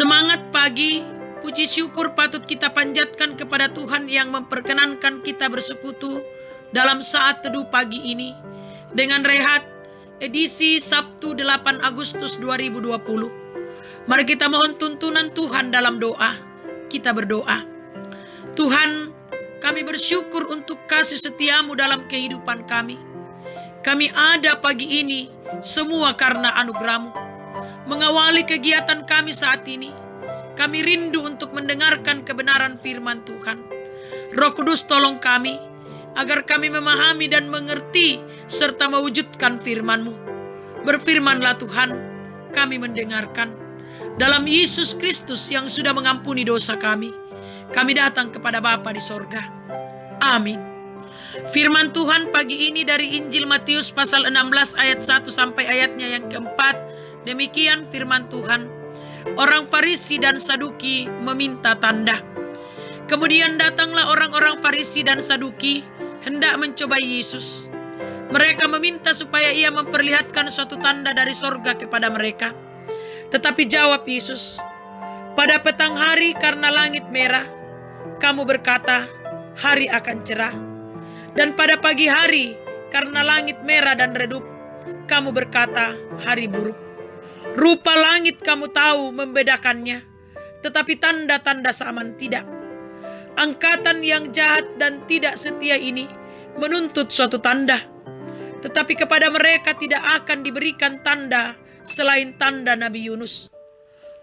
Semangat pagi, puji syukur patut kita panjatkan kepada Tuhan yang memperkenankan kita bersekutu dalam saat teduh pagi ini dengan rehat edisi Sabtu 8 Agustus 2020. Mari kita mohon tuntunan Tuhan dalam doa. Kita berdoa. Tuhan, kami bersyukur untuk kasih setiamu dalam kehidupan kami. Kami ada pagi ini semua karena anugerahmu. Mengawali kegiatan kami saat ini, kami rindu untuk mendengarkan kebenaran firman Tuhan. Roh Kudus tolong kami, agar kami memahami dan mengerti serta mewujudkan firman-Mu. Berfirmanlah Tuhan, kami mendengarkan. Dalam Yesus Kristus yang sudah mengampuni dosa kami datang kepada Bapa di sorga. Amin. Firman Tuhan pagi ini dari Injil Matius pasal 16 ayat 1 sampai ayatnya yang keempat. Demikian firman Tuhan. Orang Farisi dan Saduki meminta tanda. Kemudian datanglah orang-orang Farisi dan Saduki hendak mencobai Yesus. Mereka meminta supaya ia memperlihatkan suatu tanda dari sorga kepada mereka. Tetapi jawab Yesus, pada petang hari karena langit merah, kamu berkata hari akan cerah. Dan pada pagi hari karena langit merah dan redup, kamu berkata hari buruk. Rupa langit kamu tahu membedakannya, tetapi tanda-tanda zaman tidak. Angkatan yang jahat dan tidak setia ini menuntut suatu tanda, tetapi kepada mereka tidak akan diberikan tanda selain tanda Nabi Yunus.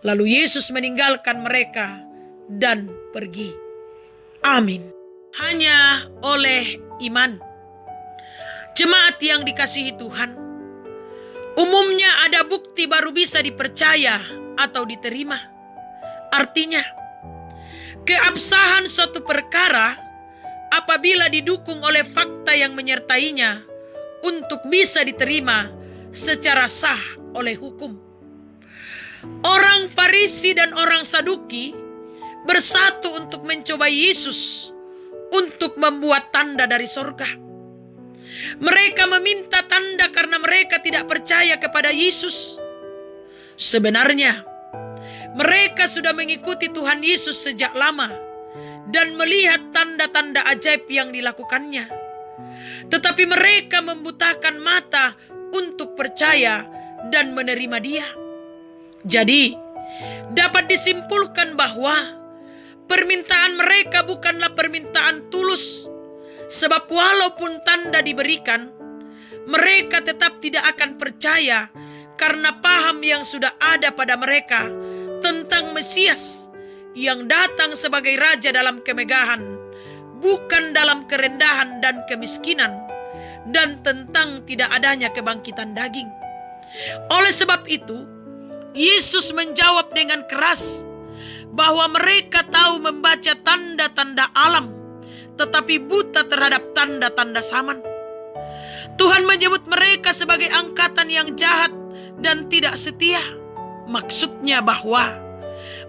Lalu Yesus meninggalkan mereka dan pergi. Amin. Hanya oleh iman. Jemaat yang dikasihi Tuhan, umumnya ada bukti baru bisa dipercaya atau diterima. Artinya, keabsahan suatu perkara apabila didukung oleh fakta yang menyertainya untuk bisa diterima secara sah oleh hukum. Orang Farisi dan orang Saduki bersatu untuk mencobai Yesus untuk membuat tanda dari sorga. Mereka meminta tanda karena mereka tidak percaya kepada Yesus. Sebenarnya, mereka sudah mengikuti Tuhan Yesus sejak lama dan melihat tanda-tanda ajaib yang dilakukannya. Tetapi mereka membutakan mata untuk percaya dan menerima Dia. Jadi, dapat disimpulkan bahwa permintaan mereka bukanlah permintaan tulus. Sebab walaupun tanda diberikan, mereka tetap tidak akan percaya karena paham yang sudah ada pada mereka tentang Mesias yang datang sebagai raja dalam kemegahan, bukan dalam kerendahan dan kemiskinan, dan tentang tidak adanya kebangkitan daging. Oleh sebab itu, Yesus menjawab dengan keras bahwa mereka tahu membaca tanda-tanda alam, tetapi buta terhadap tanda-tanda zaman. Tuhan menyebut mereka sebagai angkatan yang jahat dan tidak setia. Maksudnya bahwa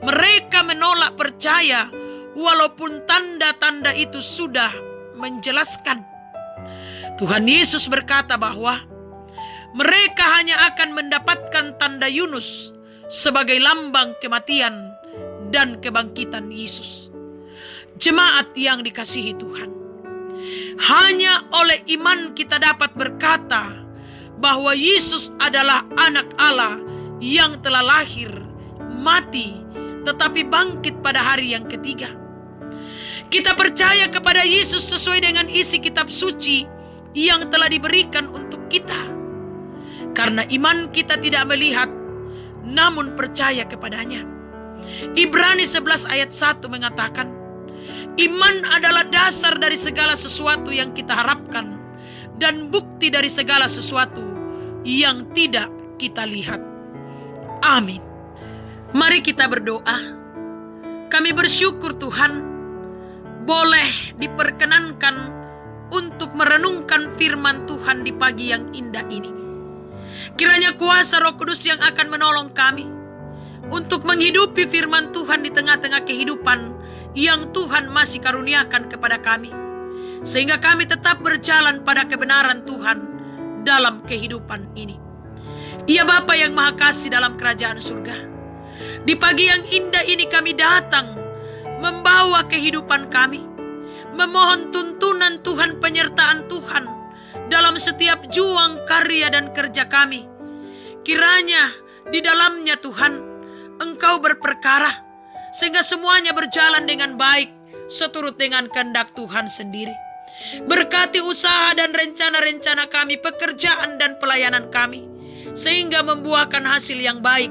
mereka menolak percaya walaupun tanda-tanda itu sudah menjelaskan. Tuhan Yesus berkata bahwa mereka hanya akan mendapatkan tanda Yunus sebagai lambang kematian dan kebangkitan Yesus. Jemaat yang dikasihi Tuhan, hanya oleh iman kita dapat berkata bahwa Yesus adalah anak Allah yang telah lahir, mati, tetapi bangkit pada hari yang ketiga. Kita percaya kepada Yesus sesuai dengan isi kitab suci yang telah diberikan untuk kita. Karena iman kita tidak melihat, namun percaya kepadanya. Ibrani 11 ayat 1 mengatakan, iman adalah dasar dari segala sesuatu yang kita harapkan dan bukti dari segala sesuatu yang tidak kita lihat. Amin. Mari kita berdoa. Kami bersyukur Tuhan boleh diperkenankan untuk merenungkan firman Tuhan di pagi yang indah ini. Kiranya kuasa Roh Kudus yang akan menolong kami untuk menghidupi firman Tuhan di tengah-tengah kehidupan yang Tuhan masih karuniakan kepada kami, sehingga kami tetap berjalan pada kebenaran Tuhan dalam kehidupan ini. Ya Bapa yang Maha Kasih dalam kerajaan surga, Di pagi yang indah ini kami datang membawa kehidupan kami, memohon tuntunan Tuhan, penyertaan Tuhan dalam setiap juang, karya, dan kerja kami. Kiranya di dalamnya Tuhan, Engkau berperkara, sehingga semuanya berjalan dengan baik, seturut dengan kehendak Tuhan sendiri. Berkati usaha dan rencana-rencana kami, pekerjaan dan pelayanan kami, sehingga membuahkan hasil yang baik,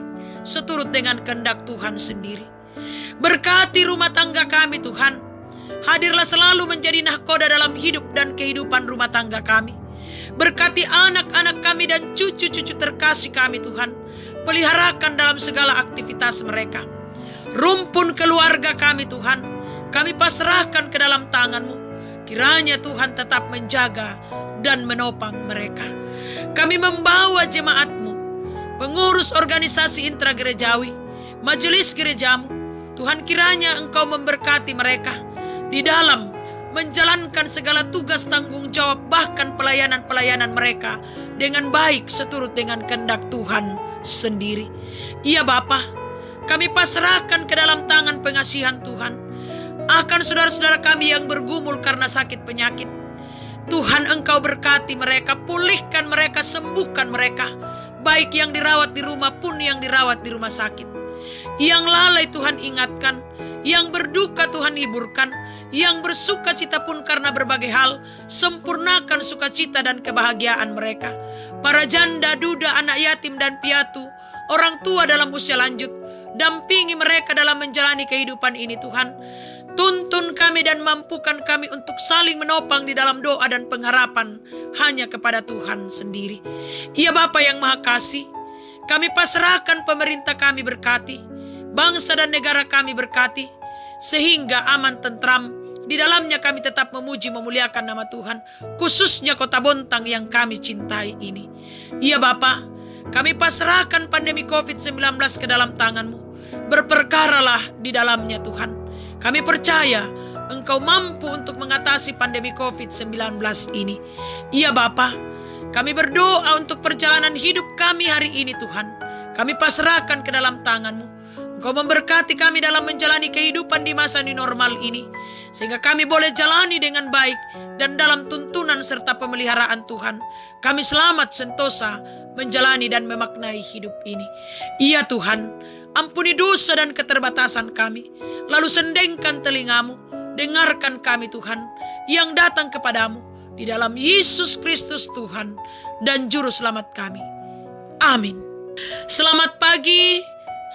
seturut dengan kehendak Tuhan sendiri. Berkati rumah tangga kami Tuhan, hadirlah selalu menjadi nahkoda dalam hidup dan kehidupan rumah tangga kami. Berkati anak-anak kami dan cucu-cucu terkasih kami Tuhan, peliharakan dalam segala aktivitas mereka. Rumpun keluarga kami Tuhan, kami pasrahkan ke dalam tangan-Mu. Kiranya Tuhan tetap menjaga dan menopang mereka. Kami membawa jemaat-Mu, pengurus organisasi intragerejawi, majelis gerejamu. Tuhan, kiranya Engkau memberkati mereka di dalam menjalankan segala tugas tanggung jawab, bahkan pelayanan-pelayanan mereka dengan baik, seturut dengan kehendak Tuhan sendiri. Iya Bapa, kami pasrahkan ke dalam tangan pengasihan Tuhan akan saudara-saudara kami yang bergumul karena sakit penyakit. Tuhan, Engkau berkati mereka, pulihkan mereka, sembuhkan mereka, baik yang dirawat di rumah pun yang dirawat di rumah sakit. Yang lalai Tuhan ingatkan, yang berduka Tuhan hiburkan, yang bersuka cita pun karena berbagai hal, sempurnakan sukacita dan kebahagiaan mereka. Para janda, duda, anak yatim dan piatu, orang tua dalam usia lanjut, dampingi mereka dalam menjalani kehidupan ini Tuhan. Tuntun kami dan mampukan kami untuk saling menopang di dalam doa dan pengharapan hanya kepada Tuhan sendiri. Ya Bapa yang Maha Kasih, kami pasrahkan pemerintah kami berkati, bangsa dan negara kami berkati, sehingga aman tentram. Di dalamnya kami tetap memuji memuliakan nama Tuhan, khususnya Kota Bontang yang kami cintai ini. Ya Bapa, kami pasrahkan pandemi COVID-19 ke dalam tangan-Mu. Berperkaralah di dalamnya Tuhan. Kami percaya Engkau mampu untuk mengatasi pandemi COVID-19 ini. Iya Bapa, kami berdoa untuk perjalanan hidup kami hari ini Tuhan. Kami pasrahkan ke dalam tangan-Mu. Engkau memberkati kami dalam menjalani kehidupan di masa new normal ini, sehingga kami boleh jalani dengan baik dan dalam tuntunan serta pemeliharaan Tuhan. Kami selamat sentosa menjalani dan memaknai hidup ini. Iya Tuhan, ampuni dosa dan keterbatasan kami, lalu sendengkan telinga-Mu, dengarkan kami Tuhan yang datang kepadamu di dalam Yesus Kristus Tuhan dan Juru Selamat kami. Amin. Selamat pagi,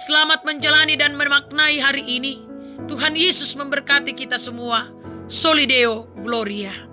selamat menjalani dan memaknai hari ini. Tuhan Yesus memberkati kita semua. Soli Deo Gloria.